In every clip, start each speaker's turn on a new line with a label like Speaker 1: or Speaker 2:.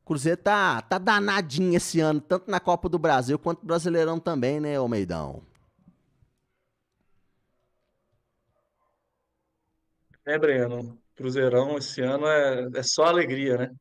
Speaker 1: Cruzeiro tá danadinho esse ano, tanto na Copa do Brasil quanto no Brasileirão também, né, Almeidão?
Speaker 2: Breno? Cruzeirão esse ano é só alegria, né?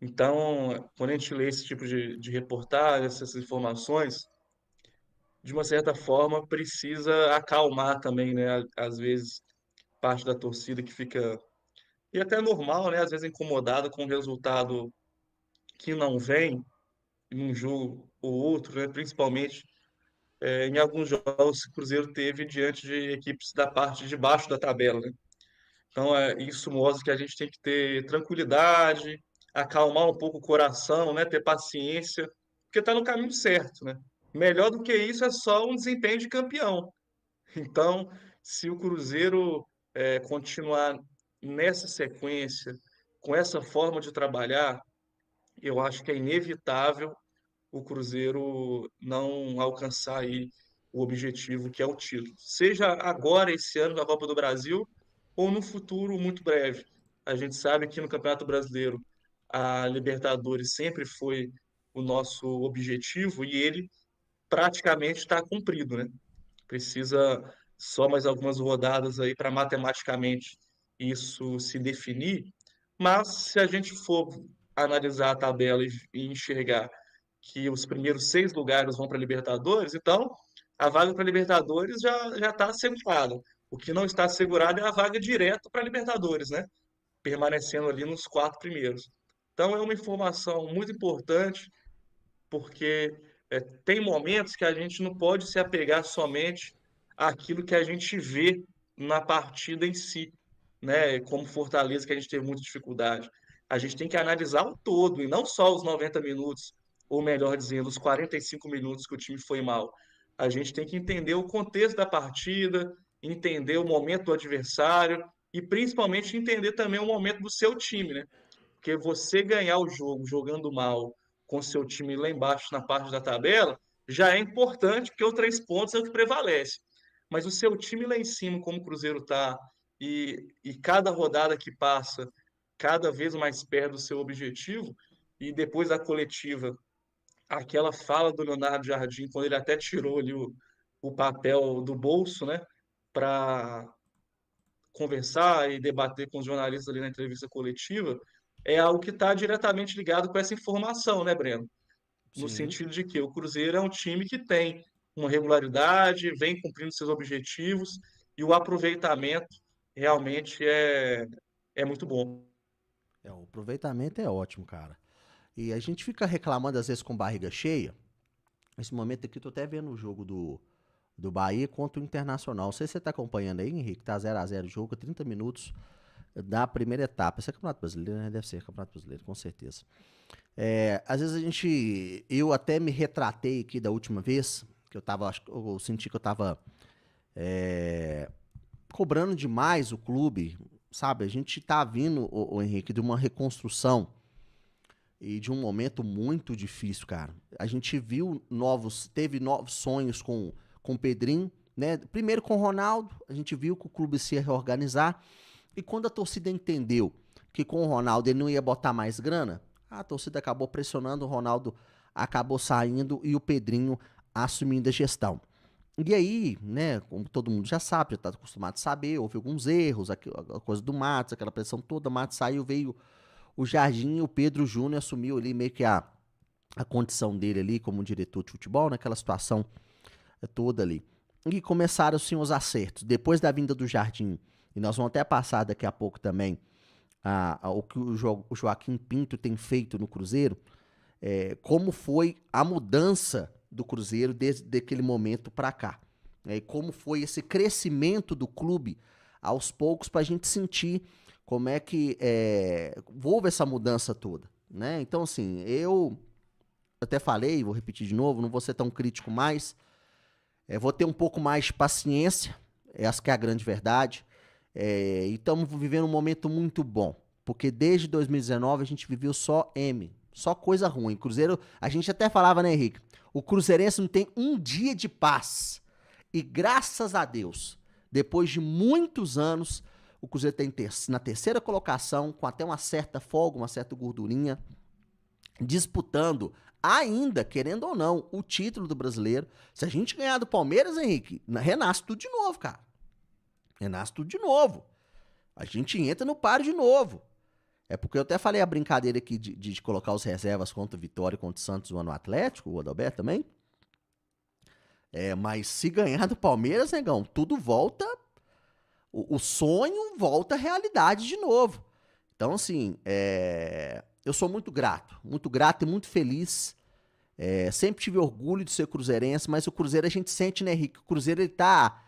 Speaker 2: Então, quando a gente lê esse tipo de reportagem, essas informações, de uma certa forma precisa acalmar também, né? Às vezes, parte da torcida que fica, e até normal, né? Às vezes incomodada com o resultado que não vem em um jogo ou outro, né? Principalmente em alguns jogos que o Cruzeiro teve diante de equipes da parte de baixo da tabela, né? Então, isso mostra que a gente tem que ter tranquilidade, acalmar um pouco o coração, né? Ter paciência, porque está no caminho certo, né? Melhor do que isso é só um desempenho de campeão. Então, se o Cruzeiro continuar nessa sequência, com essa forma de trabalhar, eu acho que é inevitável o Cruzeiro não alcançar aí o objetivo que é o título. Seja agora, esse ano, na Copa do Brasil, ou no futuro muito breve. A gente sabe que no Campeonato Brasileiro a Libertadores sempre foi o nosso objetivo e ele praticamente está cumprido, né? Precisa só mais algumas rodadas aí para matematicamente isso se definir. Mas se a gente for analisar a tabela e enxergar que os primeiros 6 lugares vão para a Libertadores, então a vaga para a Libertadores já está assegurada. O que não está assegurado é a vaga direto para a Libertadores, né? Permanecendo ali nos 4 primeiros. Então é uma informação muito importante, porque tem momentos que a gente não pode se apegar somente àquilo que a gente vê na partida em si, né? Como Fortaleza, que a gente teve muita dificuldade. A gente tem que analisar o todo, e não só os 90 minutos, ou melhor dizendo, os 45 minutos que o time foi mal. A gente tem que entender o contexto da partida, entender o momento do adversário e principalmente entender também o momento do seu time, né? Porque você ganhar o jogo jogando mal com seu time lá embaixo na parte da tabela já é importante, porque os 3 pontos é o que prevalece. Mas o seu time lá em cima, como o Cruzeiro está, e cada rodada que passa, cada vez mais perto do seu objetivo, e depois da coletiva, aquela fala do Leonardo Jardim, quando ele até tirou ali o papel do bolso, né, para conversar e debater com os jornalistas ali na entrevista coletiva, é algo que está diretamente ligado com essa informação, né, Breno? No
Speaker 1: Sim.
Speaker 2: sentido de que o Cruzeiro é um time que tem uma regularidade, vem cumprindo seus objetivos e o aproveitamento realmente é muito bom.
Speaker 1: O aproveitamento é ótimo, cara. E a gente fica reclamando às vezes com barriga cheia. Nesse momento aqui, tô até vendo o jogo do Bahia contra o Internacional. Não sei se você tá acompanhando aí, Henrique. Tá 0 a 0 o jogo, 30 minutos da primeira etapa. Esse é Campeonato Brasileiro, né? Deve ser Campeonato Brasileiro, com certeza. Às vezes a gente. Eu até me retratei aqui da última vez, que eu tava. Eu senti que eu tava cobrando demais o clube, sabe? A gente tá vindo, o Henrique, de uma reconstrução e de um momento muito difícil, cara. A gente viu teve novos sonhos com o Pedrinho, né? Primeiro com o Ronaldo, a gente viu que o clube se ia reorganizar. E quando a torcida entendeu que com o Ronaldo ele não ia botar mais grana, a torcida acabou pressionando, o Ronaldo acabou saindo e o Pedrinho assumindo a gestão. E aí, né, como todo mundo já sabe, já tá acostumado a saber, houve alguns erros, a coisa do Matos, aquela pressão toda, o Matos saiu, veio o Jardim e o Pedro Júnior assumiu ali meio que a condição dele ali como diretor de futebol, naquela situação toda ali. E começaram sim os acertos. Depois da vinda do Jardim, e nós vamos até passar daqui a pouco também o que o Joaquim Pinto tem feito no Cruzeiro, como foi a mudança do Cruzeiro desde aquele momento para cá. E como foi esse crescimento do clube aos poucos para a gente sentir como é que houve essa mudança toda. Né? Então, assim, eu até falei, vou repetir de novo, não vou ser tão crítico mais, vou ter um pouco mais de paciência, essa que é a grande verdade. E estamos vivendo um momento muito bom, porque desde 2019 a gente viveu só só coisa ruim. Cruzeiro, a gente até falava, né, Henrique? O cruzeirense não tem um dia de paz. E graças a Deus, depois de muitos anos, o Cruzeiro está na terceira colocação, com até uma certa folga, uma certa gordurinha. disputando ainda, querendo ou não, o título do brasileiro. Se a gente ganhar do Palmeiras, Henrique, renasce tudo de novo, cara. Renasce tudo de novo. A gente entra no páreo de novo. É porque eu até falei a brincadeira aqui de colocar os reservas contra o Vitória e contra o Santos no Atlético, o Adalberto também. Mas se ganhar do Palmeiras, negão, tudo volta. O sonho volta à realidade de novo. Então, assim, eu sou muito grato e muito feliz. Sempre tive orgulho de ser cruzeirense, mas o Cruzeiro a gente sente, né, Henrique? O Cruzeiro ele tá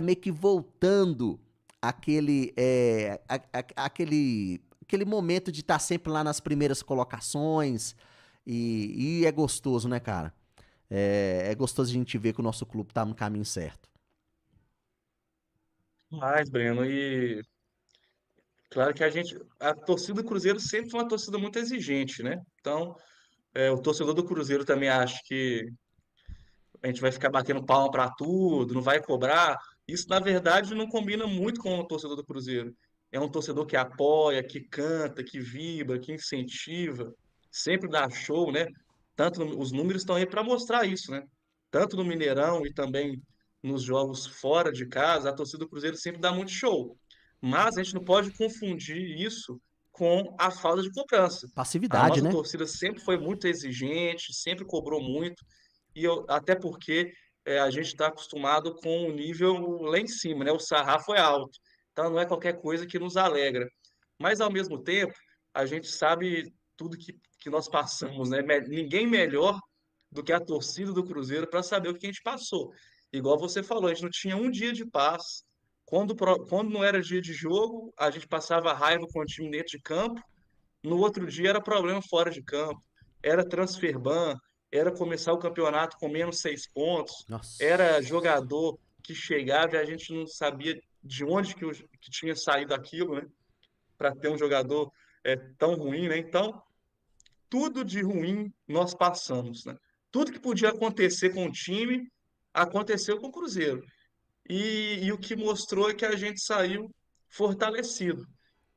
Speaker 1: meio que voltando aquele momento de estar sempre lá nas primeiras colocações. E é gostoso, né, cara? É gostoso a gente ver que o nosso clube tá no caminho certo.
Speaker 2: Mas, Breno, e claro que a torcida do Cruzeiro sempre foi uma torcida muito exigente, né? Então, o torcedor do Cruzeiro também acha que a gente vai ficar batendo palma para tudo, não vai cobrar. Isso, na verdade, não combina muito com o torcedor do Cruzeiro. É um torcedor que apoia, que canta, que vibra, que incentiva, sempre dá show, né? Os números estão aí para mostrar isso, né? Tanto no Mineirão e também nos jogos fora de casa, a torcida do Cruzeiro sempre dá muito show. Mas a gente não pode confundir isso com a falta de cobrança. A
Speaker 1: Passividade,
Speaker 2: nossa
Speaker 1: né?
Speaker 2: torcida sempre foi muito exigente, sempre cobrou muito até porque a gente está acostumado com o nível lá em cima, né? O sarrafo é alto, então não é qualquer coisa que nos alegra. Mas ao mesmo tempo, a gente sabe tudo que nós passamos, né? Ninguém melhor do que a torcida do Cruzeiro para saber o que a gente passou. Igual você falou, a gente não tinha um dia de paz. Quando não era dia de jogo, a gente passava raiva com o time dentro de campo. No outro dia era problema fora de campo, era transfer ban, era começar o campeonato com menos 6 pontos, era
Speaker 1: Nossa.
Speaker 2: jogador que chegava e a gente não sabia de onde que tinha saído aquilo, né? Para ter um jogador tão ruim, né? Então, tudo de ruim nós passamos, né? Tudo que podia acontecer com o time aconteceu com o Cruzeiro. E o que mostrou é que a gente saiu fortalecido.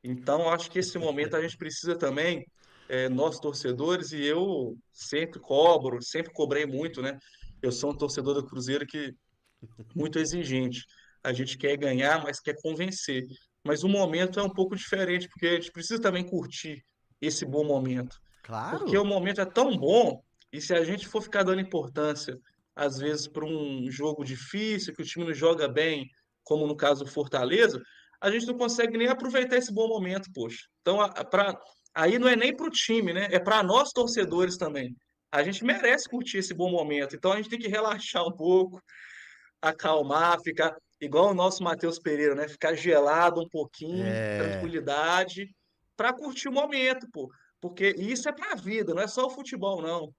Speaker 2: Então, acho que esse momento a gente precisa também, nós torcedores, e eu sempre cobro, sempre cobrei muito, né? Eu sou um torcedor do Cruzeiro que muito exigente. A gente quer ganhar, mas quer convencer. Mas o momento é um pouco diferente, porque a gente precisa também curtir esse bom momento. Porque o
Speaker 1: Claro.
Speaker 2: momento é tão bom, e se a gente for ficar dando importância, às vezes, para um jogo difícil, que o time não joga bem, como no caso do Fortaleza, a gente não consegue nem aproveitar esse bom momento, poxa. Então, aí não é nem para o time, né? É para nós torcedores também. A gente merece curtir esse bom momento. Então, a gente tem que relaxar um pouco, acalmar, ficar igual o nosso Matheus Pereira, né? Ficar gelado um pouquinho,
Speaker 1: É.
Speaker 2: tranquilidade, para curtir o momento, pô. Porque isso é para a vida, não é só o futebol, não.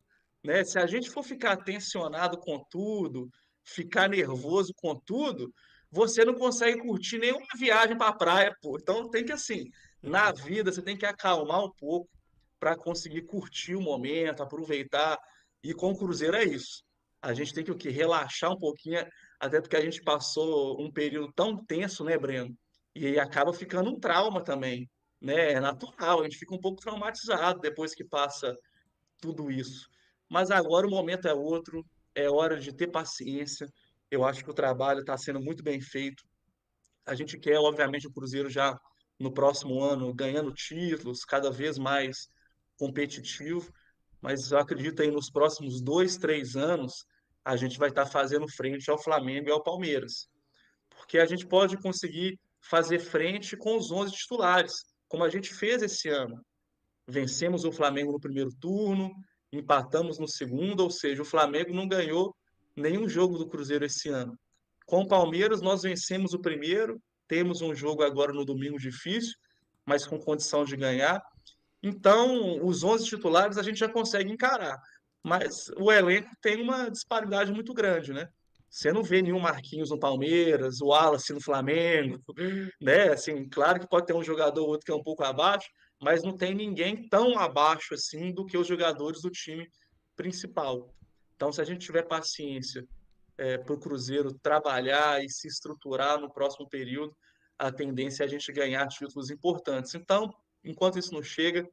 Speaker 2: Né? Se a gente for ficar tensionado com tudo, ficar nervoso com tudo, você não consegue curtir nenhuma viagem para a praia, pô. Então tem que assim, na vida você tem que acalmar um pouco para conseguir curtir o momento, aproveitar. E com o Cruzeiro é isso. A gente tem que o quê? Relaxar um pouquinho, até porque a gente passou um período tão tenso, né, Breno? E aí acaba ficando um trauma também, né? É natural, a gente fica um pouco traumatizado depois que passa tudo isso. Mas agora o momento é outro, é hora de ter paciência. Eu acho que o trabalho está sendo muito bem feito. A gente quer, obviamente, o Cruzeiro já no próximo ano ganhando títulos, cada vez mais competitivo, mas eu acredito aí nos próximos 2, 3 anos a gente vai estar fazendo frente ao Flamengo e ao Palmeiras, porque a gente pode conseguir fazer frente com os 11 titulares, como a gente fez esse ano. Vencemos o Flamengo no primeiro turno, empatamos no segundo, ou seja, o Flamengo não ganhou nenhum jogo do Cruzeiro esse ano. Com o Palmeiras, nós vencemos o primeiro, temos um jogo agora no domingo difícil, mas com condição de ganhar. Então, os 11 titulares a gente já consegue encarar. Mas o elenco tem uma disparidade muito grande, né? Você não vê nenhum Marquinhos no Palmeiras, o Wallace no Flamengo, né? Assim, claro que pode ter um jogador ou outro que é um pouco abaixo, mas não tem ninguém tão abaixo assim do que os jogadores do time principal. Então, se a gente tiver paciência para o Cruzeiro trabalhar e se estruturar no próximo período, a tendência é a gente ganhar títulos importantes. Então, enquanto isso não chega,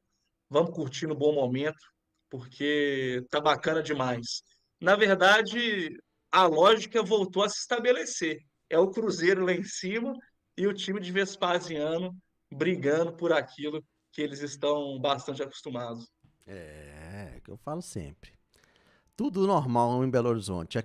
Speaker 2: vamos curtir no bom momento. porque tá bacana demais. Na verdade, a lógica voltou a se estabelecer. É o Cruzeiro lá em cima e o time de Vespasiano brigando por aquilo que eles estão bastante acostumados.
Speaker 1: É que eu falo sempre. Tudo normal em Belo Horizonte.